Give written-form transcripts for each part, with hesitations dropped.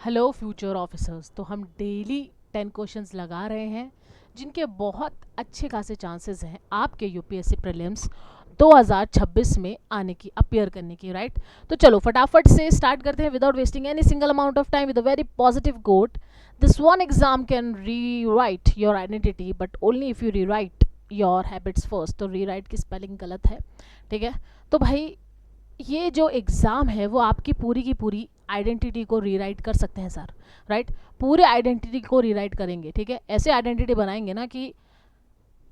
Hello future officers. तो हम daily 10 questions लगा रहे हैं जिनके बहुत अच्छे खासे चांसेस हैं आपके यूपीएससी प्रीलिम्स 2026 में आने की, अपीयर करने की, राइट। तो चलो फटाफट से स्टार्ट करते हैं without wasting any single amount of time with a very positive quote. This one exam can rewrite your identity but only if you rewrite your habits first. तो री right की spelling गलत है, ठीक है। तो भाई ये जो एग्ज़ाम है वो आपकी पूरी की पूरी आइडेंटिटी को रीराइट कर सकते हैं सर, राइट। पूरे आइडेंटिटी को रीराइट करेंगे, ठीक है। ऐसे आइडेंटिटी बनाएंगे ना कि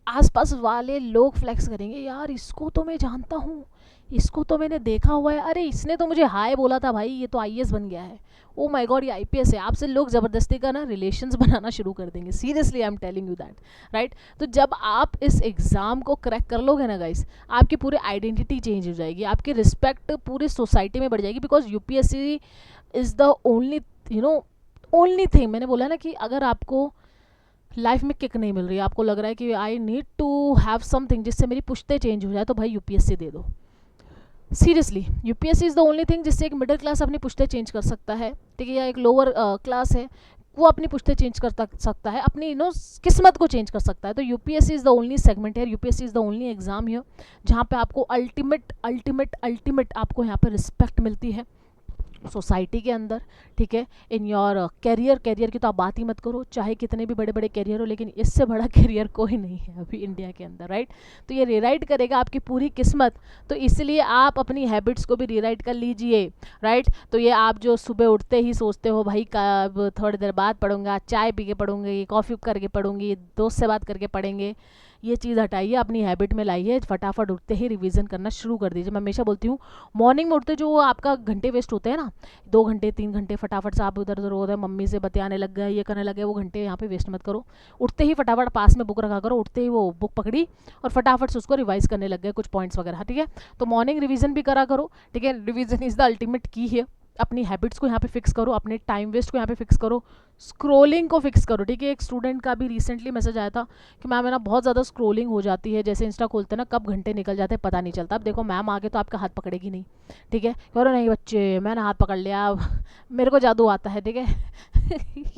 आसपास वाले लोग फ्लेक्स करेंगे, यार इसको तो मैं जानता हूँ, इसको तो मैंने देखा हुआ है, अरे इसने तो मुझे हाय बोला था भाई, ये तो आईएएस बन गया है, ओ माय गॉड ये आईपीएस है। आपसे लोग ज़बरदस्ती का ना रिलेशंस बनाना शुरू कर देंगे, seriously I am telling you that, right. तो जब आप इस एग्ज़ाम को क्रैक कर लोगे ना गाइस, आपकी पूरी आइडेंटिटी चेंज हो जाएगी, आपकी रिस्पेक्ट पूरी सोसाइटी में बढ़ जाएगी। Because UPSC is the only only thing, मैंने बोला ना कि अगर आपको लाइफ में किक नहीं मिल रही है, आपको लग रहा है कि I need to have something जिससे मेरी पुश्ते चेंज हो जाए, तो भाई यूपीएससी दे दो। Seriously UPSC is the only thing जिससे एक मिडिल क्लास अपनी पुश्ते चेंज कर सकता है, ठीक है, या एक लोअर क्लास है वो अपनी पुश्ते चेंज कर सकता है, अपनी किस्मत को चेंज कर सकता है। तो UPSC is the only segment है, UPSC is the only exam है जहाँ पे आपको अल्टीमेट अल्टीमेट अल्टीमेट आपको यहाँ पे रिस्पेक्ट मिलती है सोसाइटी के अंदर, ठीक है। इन योर कैरियर की तो आप बात ही मत करो, चाहे कितने भी बड़े बड़े कैरियर हो, लेकिन इससे बड़ा कैरियर कोई नहीं है अभी इंडिया के अंदर, राइट। तो ये रीराइट करेगा आपकी पूरी किस्मत, तो इसलिए आप अपनी हैबिट्स को भी रीराइट कर लीजिए, राइट। तो ये आप जो सुबह उठते ही सोचते हो भाई कब थोड़ी देर बाद पढ़ूंगा, चाय पी के पढ़ूंगी, कॉफ़ी करके पढ़ूंगी, दोस्त से बात करके पढ़ेंगे, ये चीज़ हटाइए, अपनी हैबिट में लाइए, फटाफट उठते ही रिवीजन करना शुरू कर दीजिए। मैं हमेशा बोलती हूँ मॉर्निंग में उठते जो आपका घंटे वेस्ट होते हैं ना, 2 घंटे 3 घंटे फटाफट से आप उधर उधर होते हैं, मम्मी से बतियाने लग गए, ये करने लगे, वो घंटे यहाँ पे वेस्ट मत करो। उठते ही फटाफट पास में बुक रखा करो, उठते ही वो बुक पकड़ी और फटाफट से उसको रिवाइज करने लग गए कुछ पॉइंट्स वगैरह, ठीक है। तो मॉर्निंग रिवीजन भी करा करो, ठीक है। रिवीजन इज़ द अल्टीमेट की है। अपनी हैबिट्स को यहाँ पे फिक्स करो, अपने टाइम वेस्ट को यहाँ पे फिक्स करो, स्क्रोलिंग को फिक्स करो, ठीक है। एक स्टूडेंट का भी रिसेंटली मैसेज आया था कि मैम है ना बहुत ज़्यादा स्क्रोलिंग हो जाती है, जैसे इंस्टा खोलते हैं ना कब घंटे निकल जाते हैं पता नहीं चलता। अब देखो मैम आगे तो आपका हाथ पकड़ेगी नहीं, ठीक है। करो नहीं बच्चे मैंने हाथ पकड़ लिया, मेरे को जादू आता है, ठीक है।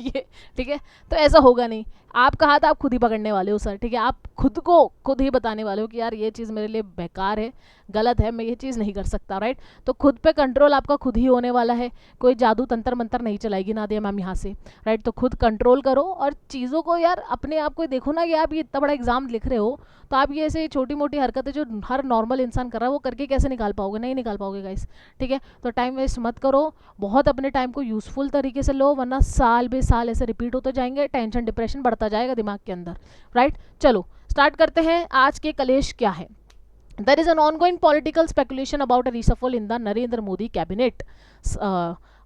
ये ठीक है, तो ऐसा होगा नहीं, आपका हाथ आप खुद ही पकड़ने वाले हो सर, ठीक है। आप खुद को खुद ही बताने वाले हो कि यार ये चीज़ मेरे लिए बेकार है, गलत है, मैं ये चीज़ नहीं कर सकता, राइट। तो खुद पे कंट्रोल आपका खुद ही होने वाला है, कोई जादू तंत्र मंत्र नहीं चलाएगी ना दिया मैम यहाँ से, राइट। तो खुद कंट्रोल करो और चीज़ों को यार अपने आप को देखो ना कि आप ये इतना बड़ा एग्जाम लिख रहे हो, तो आप ये ऐसे छोटी मोटी हरकतें जो हर नॉर्मल इंसान कर रहा है वो करके कैसे निकाल पाओगे, नहीं निकाल पाओगे गाइस, ठीक है। तो टाइम वेस्ट मत करो, बहुत अपने टाइम को यूज़फुल तरीके से लो, वरना साल बे साल ऐसे रिपीट होते जाएंगे, टेंशन डिप्रेशन बढ़ता जाएगा दिमाग के अंदर, राइट। चलो स्टार्ट करते हैं, आज के कलेश क्या है। There is an ongoing political speculation about a reshuffle in the Narendra Modi cabinet.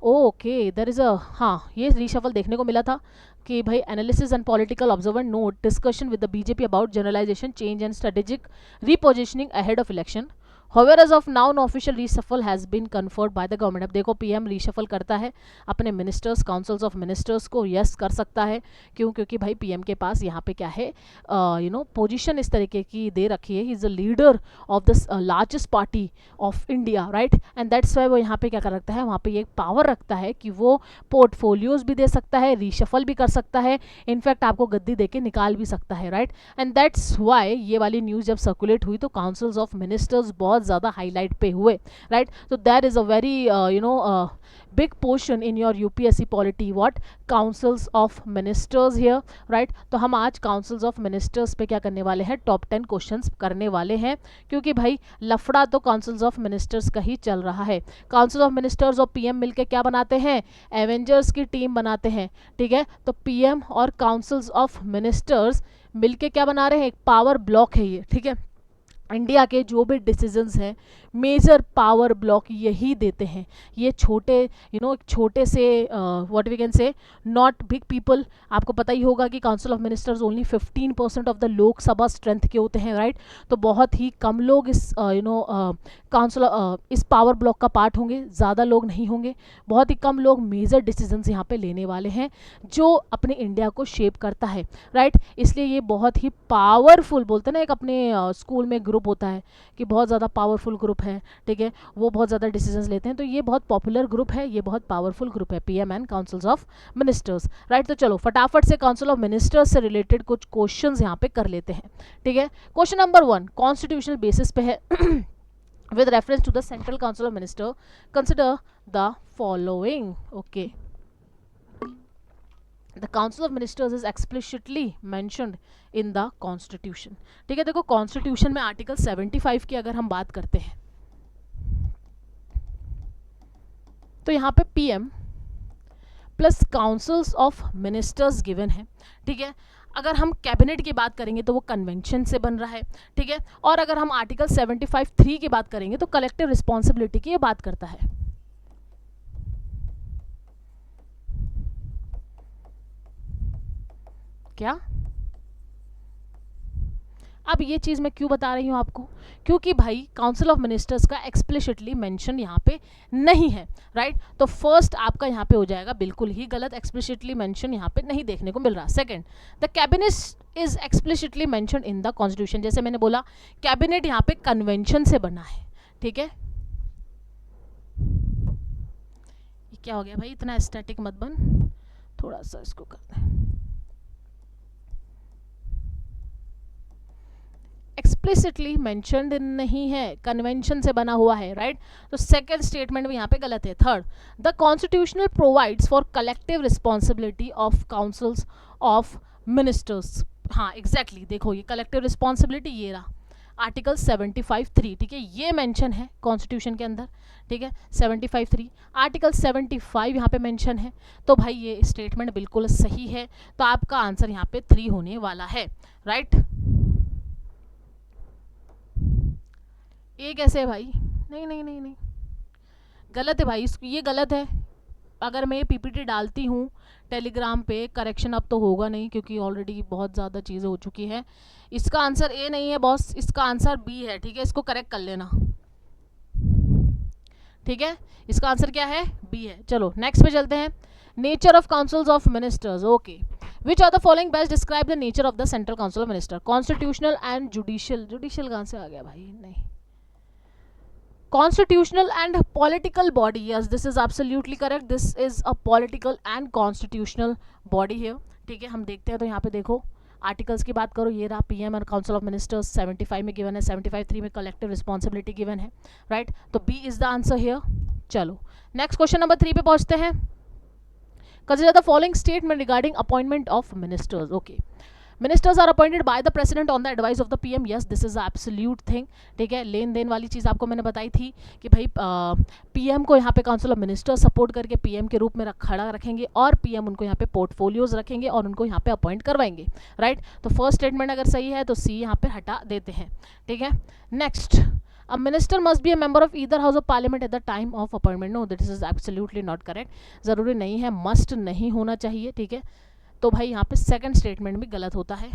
Okay there is a, हाँ ये reshuffle देखने को मिला था कि भाई analysis and political observer note discussion with the BJP about generalisation change and strategic repositioning ahead of election. However, as of now, no official reshuffle has been conferred by the government। अब देखो PM reshuffle करता है अपने ministers, councils of ministers को, yes कर सकता है, क्यों, क्योंकि भाई पीएम के पास यहाँ पे क्या है, पोजीशन इस तरीके की दे रखी है, he is a leader of the largest party of India, right. And that's why वो यहाँ पे क्या कर रखता है, वहाँ पे ये पावर रखता है कि वो पोर्टफोलियोज भी दे सकता है, रीशफल भी कर सकता है, इनफैक्ट आपको गद्दी दे के निकाल भी सकता है, राइट। एंड दैट्स वाई ये वाली न्यूज़ जब सर्कुलेट हुई तो काउंसिल्स ऑफ मिनिस्टर्स बहुत ज़्यादा हाईलाइट पे हुए, राइट। तो that is a very big portion in your UPSC polity, what, councils of ministers here, right. तो हम आज काउंसिल्स ऑफ मिनिस्टर्स पे क्या करने वाले हैं, टॉप 10 क्वेश्चंस करने वाले हैं, क्योंकि भाई लफड़ा तो काउंसिल्स ऑफ मिनिस्टर्स का ही चल रहा है। काउंसिल ऑफ मिनिस्टर्स और पीएम मिलकर क्या बनाते हैं, एवेंजर्स की टीम बनाते हैं, ठीक है। तो पीएम और काउंसिल्स ऑफ मिनिस्टर्स मिलके क्या बना रहे हैं, एक पावर ब्लॉक है ये, ठीक है। इंडिया के जो भी डिसीजंस हैं मेजर पावर ब्लॉक यही देते हैं, ये छोटे एक छोटे से what we can say not big people. आपको पता ही होगा कि council of ministers only 15% of the Lok Sabha strength के होते हैं, राइट। तो बहुत ही कम लोग इस काउंसिल इस पावर ब्लॉक का पार्ट होंगे, ज़्यादा लोग नहीं होंगे, बहुत ही कम लोग मेजर डिसीजंस यहाँ पे लेने वाले हैं जो अपने इंडिया को शेप करता है, राइट। इसलिए ये बहुत ही पावरफुल, बोलते हैं ना एक अपने स्कूल में ग्रुप ग्रुप होता है कि बहुत ज़्यादा पावरफुल ग्रुप है, ठीक है, वो बहुत ज़्यादा डिसीजंस लेते हैं, तो ये बहुत पॉपुलर ग्रुप है, ये बहुत पावरफुल ग्रुप है, PM and councils of ministers, right. तो चलो फटाफट से काउंसिल ऑफ मिनिस्टर्स से रिलेटेड कुछ क्वेश्चंस यहाँ पे कर लेते हैं, ठीक है। क्वेश्चन नंबर 1 कॉन्स्टिट्यूशनल बेसिस पे है। with reference to the Central Council of Ministers, consider the following. Okay. The Council of Ministers is explicitly mentioned in the Constitution. ठीक है, देखो कॉन्स्टिट्यूशन में आर्टिकल 75 की अगर हम बात करते हैं तो यहाँ पे PM plus councils of ministers given है, ठीक है। अगर हम कैबिनेट की बात करेंगे तो वो कन्वेंशन से बन रहा है, ठीक है। और अगर हम आर्टिकल 75(3) की बात करेंगे तो कलेक्टिव रिस्पॉन्सिबिलिटी की ये बात करता है। क्या अब ये चीज़ मैं क्यों बता रही हूँ आपको, क्योंकि भाई काउंसिल ऑफ मिनिस्टर्स का एक्सप्लिसिटली मेंशन यहाँ पे नहीं है, राइट। तो फर्स्ट आपका यहाँ पे हो जाएगा बिल्कुल ही गलत, एक्सप्लिसिटली मेंशन यहाँ पे नहीं देखने को मिल रहा। Second, the cabinet is explicitly mention in the constitution, जैसे मैंने बोला कैबिनेट यहाँ पे कन्वेंशन से बना है, ठीक है। ये क्या हो गया भाई, इतना स्टैटिक मत बन, थोड़ा सा इसको करते हैं। एक्सप्लिसिटली मेंशनड नहीं है, कन्वेंशन से बना हुआ है, राइट। तो सेकंड स्टेटमेंट भी यहाँ पे गलत है। Third, the constitutional provides for collective responsibility of councils of ministers. हाँ एग्जैक्टली, देखो ये कलेक्टिव रिस्पॉन्सिबिलिटी ये रहा आर्टिकल 75(3), ठीक है, ये मेंशन है कॉन्स्टिट्यूशन के अंदर, ठीक है। 75(3) आर्टिकल 75 यहाँ पे मेंशन है, तो भाई ये स्टेटमेंट बिल्कुल सही है। तो आपका आंसर यहाँ पे 3 होने वाला है, राइट। ये कैसे है भाई, नहीं नहीं नहीं नहीं, गलत है भाई, ये गलत है। अगर मैं ये पीपीटी डालती हूँ टेलीग्राम पे, करेक्शन अब तो होगा नहीं क्योंकि ऑलरेडी बहुत ज़्यादा चीज़ें हो चुकी है। इसका आंसर ए नहीं है बॉस, इसका आंसर बी है, ठीक है, इसको करेक्ट कर लेना, ठीक है। इसका आंसर क्या है, बी है। चलो नेक्स्ट पे चलते हैं। Nature of councils of ministers, okay. Which are the following best describe the nature of the central council of minister? Constitutional and judicial, judicial कहाँ से आ गया भाई, नहीं, constitutional and political body, yes this is absolutely correct, this is a political and constitutional body here, ठीक है। हम देखते हैं तो यहाँ पे देखो आर्टिकल्स की बात करो, ये रहा पीएम और काउंसिल ऑफ मिनिस्टर्स 75 में गिवन है, 75(3) में कलेक्टिव रिस्पॉन्सिबिलिटी गिवन है, राइट। तो B is the answer here. चलो नेक्स्ट क्वेश्चन नंबर 3 पे पहुंचते हैं। Consider the following statement regarding appointment of ministers, okay. Ministers are appointed by the president on the advice of the PM, yes this is absolute thing, ठीक है। लेन then वाली चीज़ आपको मैंने बताई थी कि भाई पीएम को यहाँ पे काउंसिल ऑफ मिनिस्टर्स सपोर्ट करके पीएम के रूप में खड़ा रखेंगे और पीएम उनको यहाँ पे पोर्टफोलियोज रखेंगे और उनको यहाँ पे अपॉइंट करवाएंगे, राइट। तो फर्स्ट स्टेटमेंट अगर सही है तो सी यहाँ पे हटा देते हैं, ठीक है। Next, a minister must be a member of either house of parliament at the time of appointment, no this is absolutely not correct, ज़रूरी नहीं है, मस्ट नहीं होना चाहिए, ठीक है। तो भाई यहाँ पे सेकंड स्टेटमेंट भी गलत होता है।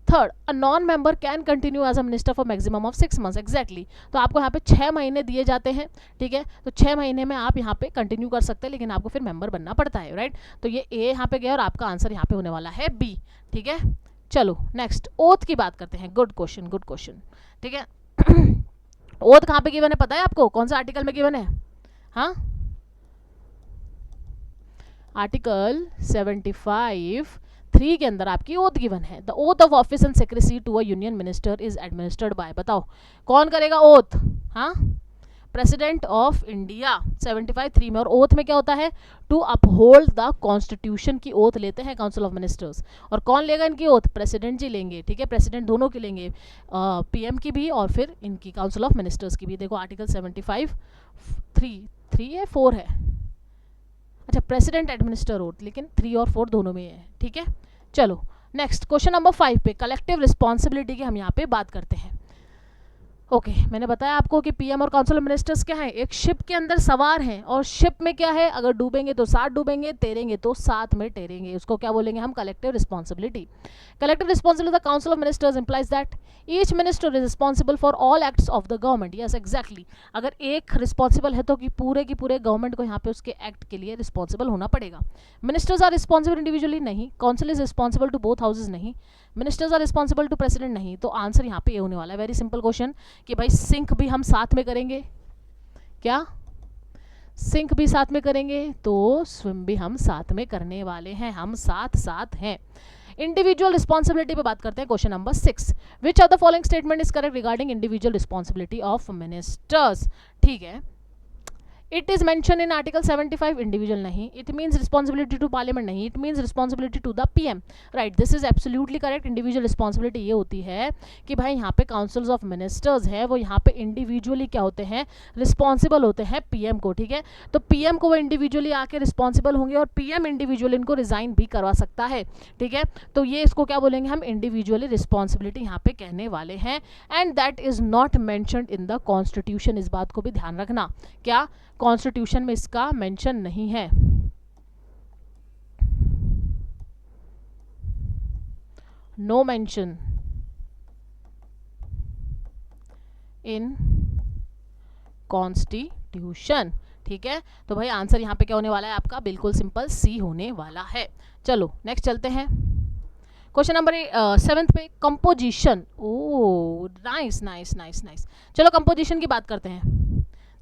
Third, a non member can continue as a minister for maximum of 6 months, exactly. तो आपको यहाँ पे 6 महीने दिए जाते हैं, ठीक है। तो 6 महीने में आप यहाँ पे कंटिन्यू कर सकते हैं, लेकिन आपको फिर मेंबर बनना पड़ता है, राइट। तो ये ए यहाँ पे गया और आपका आंसर यहाँ पे होने वाला है बी, ठीक है। चलो नेक्स्ट, ओथ की बात करते हैं। गुड क्वेश्चन, गुड क्वेश्चन, ठीक है। ओथ कहाँ पे गिवन है पता है आपको, कौन सा आर्टिकल में गिवन है? हाँ, आर्टिकल 75(3) के अंदर आपकी ओथ गिवन है। The oath of office and secrecy to a union minister is administered by, बताओ कौन करेगा ओथ? हाँ, प्रेसिडेंट ऑफ इंडिया 75(3) में। और ओथ में क्या होता है? टू अपहोल्ड द कॉन्स्टिट्यूशन की ओथ लेते हैं काउंसिल ऑफ मिनिस्टर्स। और कौन लेगा इनकी ओथ? प्रेसिडेंट जी लेंगे, ठीक है। प्रेसिडेंट दोनों की लेंगे, पीएम की भी और फिर इनकी काउंसिल ऑफ मिनिस्टर्स की भी। देखो आर्टिकल 75(3) है, 4 है, अच्छा प्रेसिडेंट एडमिनिस्टर ओथ, लेकिन 3 और 4 दोनों में है, ठीक है। चलो नेक्स्ट, क्वेश्चन नंबर 5 पे कलेक्टिव रिस्पॉन्सिबिलिटी की हम यहाँ पे बात करते हैं। ओके मैंने बताया आपको कि पीएम और काउंसिल ऑफ मिनिस्टर्स क्या है, एक शिप के अंदर सवार हैं और शिप में क्या है, अगर डूबेंगे तो साथ डूबेंगे, तैरेंगे तो साथ में तैरेंगे, उसको क्या बोलेंगे हम? Collective responsibility. Collective responsibility of the council of ministers implies that each minister is responsible for all acts of the government, yes exactly. अगर एक रिस्पॉन्सिबल है तो कि पूरे की पूरे गवर्नमेंट को यहाँ पे उसके एक्ट के लिए रिस्पॉन्सिबल होना पड़ेगा। मिनिस्टर्स आर रिस्पॉन्सिबल इंडिविजुअली, नहीं। Council is responsible to both houses, नहीं। Ministers are responsible to president, नहीं, तो आंसर यहाँ पे ये होने वाला है। वेरी सिंपल क्वेश्चन कि भाई सिंक भी हम साथ में करेंगे, क्या सिंक भी साथ में करेंगे, तो स्विम भी हम साथ में करने वाले हैं, हम साथ साथ हैं। इंडिविजुअल रिस्पॉन्सिबिलिटी पे बात करते हैं, question number 6, which of the following statement is correct regarding individual responsibility of ministers. ठीक है, it is mention in article 75, individual नहीं, it means responsibility to parliament नहीं, it means responsibility to the PM, right, this is absolutely correct. Individual responsibility ये होती है कि भाई यहाँ पे काउंसिल्स ऑफ मिनिस्टर्स है वो यहाँ पे इंडिविजुअली क्या होते हैं, रिस्पॉन्सिबल होते हैं पीएम को, ठीक है, तो पीएम को वो इंडिविजुअली आके रिस्पॉन्सिबल होंगे और पीएम इंडिविजुअली इनको रिजाइन भी करवा सकता है, ठीक है, तो ये इसको क्या बोलेंगे हम, इंडिविजुअली रिस्पॉन्सिबिलिटी यहाँ पे कहने वाले हैं, and that is not mentioned in the constitution, इस बात को भी ध्यान रखना, क्या कॉन्स्टिट्यूशन में इसका मेंशन नहीं है। नो मेंशन इन कॉन्स्टिट्यूशन, ठीक है, तो भाई आंसर यहां पे क्या होने वाला है आपका, बिल्कुल सिंपल सी होने वाला है। चलो नेक्स्ट चलते हैं, क्वेश्चन नंबर 7 पे, कंपोजिशन। ओ नाइस नाइस नाइस नाइस, चलो कंपोजिशन की बात करते हैं,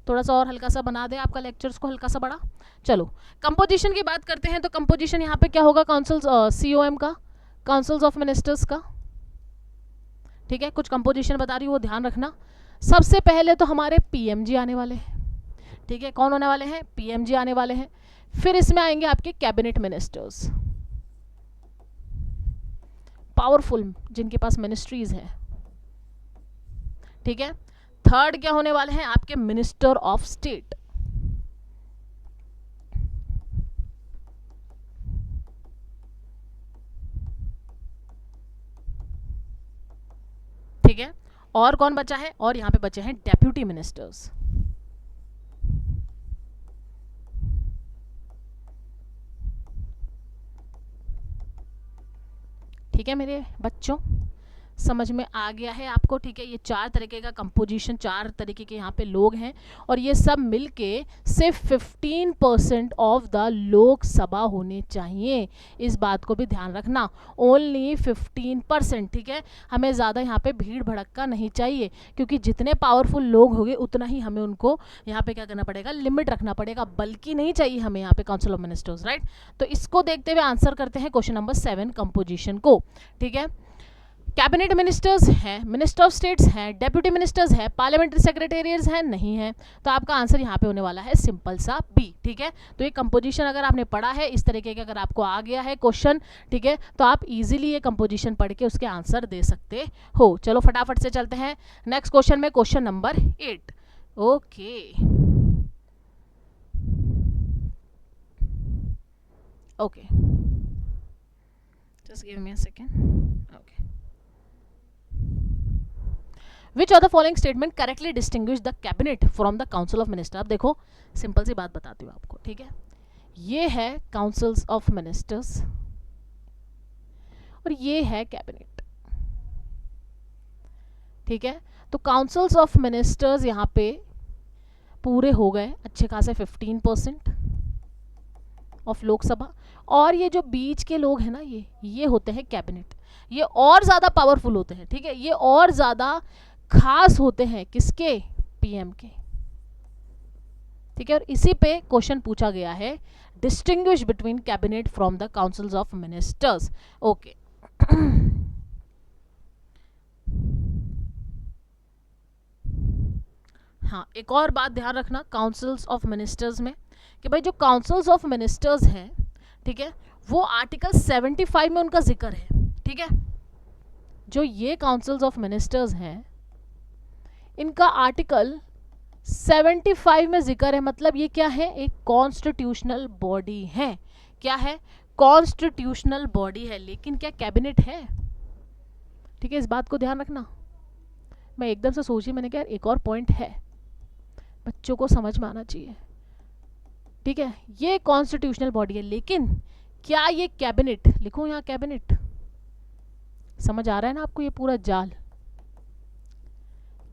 थोड़ा सा और हल्का सा बना दे आपका लेक्चर्स को हल्का सा बड़ा। चलो कंपोजिशन की बात करते हैं, तो कंपोजिशन यहाँ पे क्या होगा, काउंसिल्स सीओएम का, काउंसिल्स ऑफ मिनिस्टर्स का, ठीक है, कुछ कंपोजिशन बता रही हूँ वो ध्यान रखना। सबसे पहले तो हमारे पीएमजी आने वाले हैं, ठीक है, कौन होने वाले हैं, पीएमजी आने वाले हैं, फिर इसमें आएंगे आपके कैबिनेट मिनिस्टर्स, पावरफुल जिनके पास मिनिस्ट्रीज हैं, ठीक है, थर्ड क्या होने वाले हैं आपके मिनिस्टर ऑफ स्टेट, ठीक है, और कौन बचा है, और यहां पे बचे हैं डेप्यूटी मिनिस्टर्स, ठीक है मेरे बच्चों, समझ में आ गया है आपको, ठीक है, ये 4 तरीके का कंपोजिशन, 4 तरीके के यहाँ पे लोग हैं और ये सब मिलके सिर्फ 15% ऑफ द लोकसभा होने चाहिए, इस बात को भी ध्यान रखना, ओनली 15%, ठीक है, हमें ज़्यादा यहाँ पे भीड़ भड़क्का नहीं चाहिए, क्योंकि जितने पावरफुल लोग होंगे उतना ही हमें उनको यहाँ पे क्या करना पड़ेगा, लिमिट रखना पड़ेगा, बल्कि नहीं चाहिए हमें यहाँ पे काउंसिल ऑफ मिनिस्टर्स, राइट, तो इसको देखते हुए आंसर करते हैं क्वेश्चन नंबर 7 कंपोजिशन को, ठीक है, कैबिनेट मिनिस्टर्स हैं, मिनिस्टर ऑफ स्टेट्स हैं, डेप्यूटी मिनिस्टर्स हैं, पार्लियामेंट्री सेक्रेटेरियट्स हैं, नहीं है, तो आपका आंसर यहाँ पे होने वाला है सिंपल सा बी, ठीक है, तो ये कंपोजिशन अगर आपने पढ़ा है इस तरीके का, अगर आपको आ गया है क्वेश्चन, ठीक है, तो आप इजीली ये कंपोजिशन पढ़ के उसके आंसर दे सकते हो। चलो फटाफट से चलते हैं नेक्स्ट क्वेश्चन में, question number 8, okay okay, just give me a second, okay, which of the following statement correctly distinguish the cabinet from the council of minister. अब देखो सिंपल सी बात बताती हूँ आपको, ठीक है, ये है काउंसिल्स ऑफ मिनिस्टर्स और ये है कैबिनेट, ठीक है, तो काउंसिल्स ऑफ मिनिस्टर्स यहाँ पे पूरे हो गए अच्छे खासे 15% ऑफ लोकसभा, और ये जो बीच के लोग हैं ना, ये होते हैं कैबिनेट, ये और ज़्यादा पावरफुल होते हैं, ठीक है, ये और ज़्यादा खास होते हैं किसके, पीएम के, ठीक है, और इसी पे क्वेश्चन पूछा गया है, distinguish between cabinet from the councils of ministers, okay. हाँ, एक और बात ध्यान रखना काउंसिल्स ऑफ मिनिस्टर्स में, कि भाई जो काउंसिल्स ऑफ मिनिस्टर्स हैं, ठीक है, वो आर्टिकल 75 में उनका जिक्र है, ठीक है, जो ये काउंसिल्स ऑफ मिनिस्टर्स हैं इनका आर्टिकल 75 में जिक्र है, मतलब ये क्या है, एक कॉन्स्टिट्यूशनल बॉडी है, क्या है, कॉन्स्टिट्यूशनल बॉडी है, लेकिन क्या कैबिनेट है, ठीक है, इस बात को ध्यान रखना। मैं एकदम से सोची, मैंने कहा एक और पॉइंट है, बच्चों को समझ में आना चाहिए, ठीक है, ये कॉन्स्टिट्यूशनल बॉडी है, लेकिन क्या ये कैबिनेट, लिखो यहाँ कैबिनेट, समझ आ रहा है ना आपको ये पूरा जाल,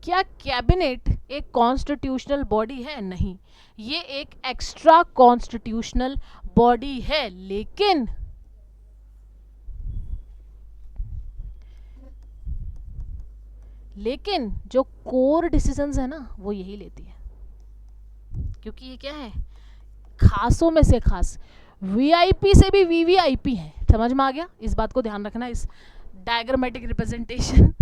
क्या कैबिनेट एक कॉन्स्टिट्यूशनल बॉडी है, नहीं, ये एक एक्स्ट्रा कॉन्स्टिट्यूशनल बॉडी है, लेकिन लेकिन जो कोर डिसीजंस है ना वो यही लेती है, क्योंकि ये क्या है, खासों में से खास, वीआईपी से भी वीवीआईपी है। समझ में आ गया, इस बात को ध्यान रखना, इस diagrammatic representation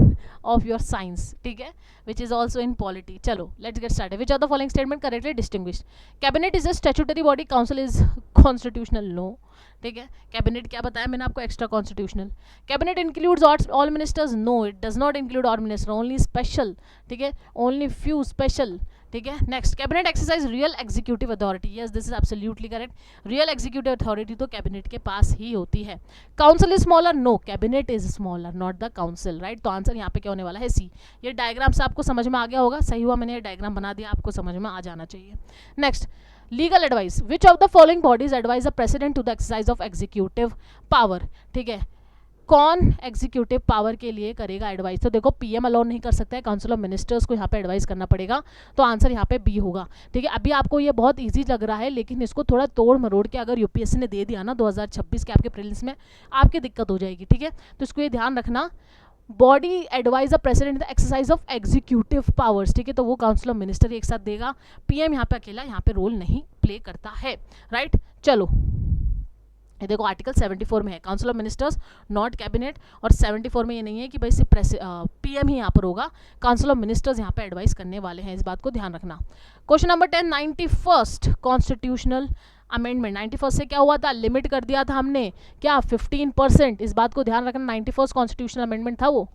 of your science, ठीक है, which is also in polity. चलो let's get started. Which of the following statement correctly distinguished? Cabinet is a statutory body, council is constitutional. No, ठीक है, कैबिनेट क्या बताया मैंने आपको, extra constitutional. Cabinet includes all ministers? No, it does not include all minister, only special, ठीक है, only few special, ठीक है। Next, cabinet exercise real executive authority, yes this is absolutely correct. Real executive authority तो cabinet के पास ही होती है। Council is smaller? No, cabinet is smaller, not the council, right. तो आंसर यहाँ पे क्या होने वाला है, सी। ये डायग्राम से आपको समझ में आ गया होगा, सही हुआ मैंने ये डायग्राम बना दिया, आपको समझ में आ जाना चाहिए। Next, legal advice. Which of the following bodies advise the president to the exercise of executive power, ठीक है, कौन एग्जीक्यूटिव पावर के लिए करेगा एडवाइस? तो देखो पीएम अलाउन नहीं कर सकता है, काउंसिल ऑफ मिनिस्टर्स को यहाँ पे एडवाइस करना पड़ेगा, तो आंसर यहाँ पे बी होगा, ठीक है। अभी आपको ये बहुत इजी लग रहा है, लेकिन इसको थोड़ा तोड़ मरोड़ के अगर यूपीएससी ने दे दिया ना 2026 के आपके प्रीलिम्स में, आपकी दिक्कत हो जाएगी, ठीक है। तो इसको ये ध्यान रखना, body advise the president the exercise of executive powers, ठीक है, तो वो काउंसिल ऑफ मिनिस्टर एक साथ देगा, पीएम यहाँ पे अकेला यहाँ पे रोल नहीं प्ले करता है, राइट। चलो ये देखो आर्टिकल 74 में है council of ministers not cabinet, और 74 में ये नहीं है कि भाई सिर्फ पीएम ही यहाँ पर होगा, काउंसिल ऑफ मिनिस्टर्स यहाँ पे एडवाइस करने वाले हैं, इस बात को ध्यान रखना। Question number 10, 91st constitutional amendment, 91st से क्या हुआ था, लिमिट कर दिया था हमने क्या, 15%, इस बात को ध्यान रखना। 91st कॉन्स्टिट्यूशनल अमेंडमेंट था वो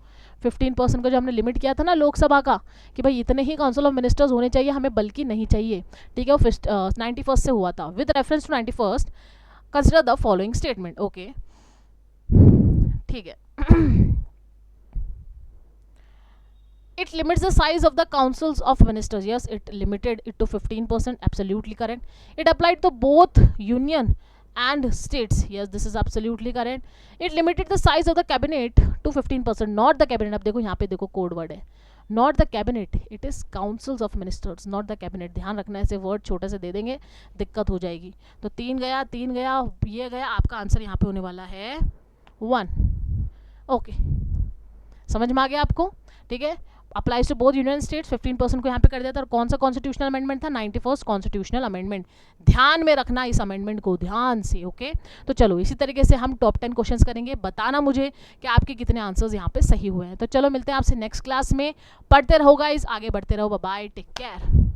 15% का जो हमने लिमिट किया था ना लोकसभा का, कि भाई इतने ही काउंसिल ऑफ मिनिस्टर्स होने चाहिए हमें, बल्कि नहीं चाहिए, ठीक है, वो 91st से हुआ था। With reference to 91st consider the following statement, okay, ठीक है। It limits the size of the councils of ministers, yes it limited it to 15%, absolutely correct. It applied to both union and states, yes this is absolutely correct. It limited the size of the cabinet to 15%, not the cabinet, अब देखो यहाँ पे देखो code word है, not the cabinet, it is councils of ministers, not the cabinet, ध्यान रखना, ऐसे word छोटे से दे देंगे दिक्कत हो जाएगी। तो 3 गया, 3 गया, ये गया, आपका आंसर यहाँ पे होने वाला है 1, ओके, समझ में आ गया आपको, ठीक है। Applies to both union states, 15% को यहाँ पे कर दिया था, और कौन सा कॉन्स्टिट्यूशनल अमेंडमेंट था, 91st कॉन्स्टिट्यूशनल अमेंडमेंट, ध्यान में रखना इस अमेंडमेंट को ध्यान से, ओके। तो चलो इसी तरीके से हम टॉप 10 क्वेश्चंस करेंगे, बताना मुझे कि आपके कितने आंसर्स यहाँ पे सही हुए हैं। तो चलो मिलते हैं आपसे नेक्स्ट क्लास में, पढ़ते रहो गाइस, आगे बढ़ते रहो, बाय बाय, टेक केयर।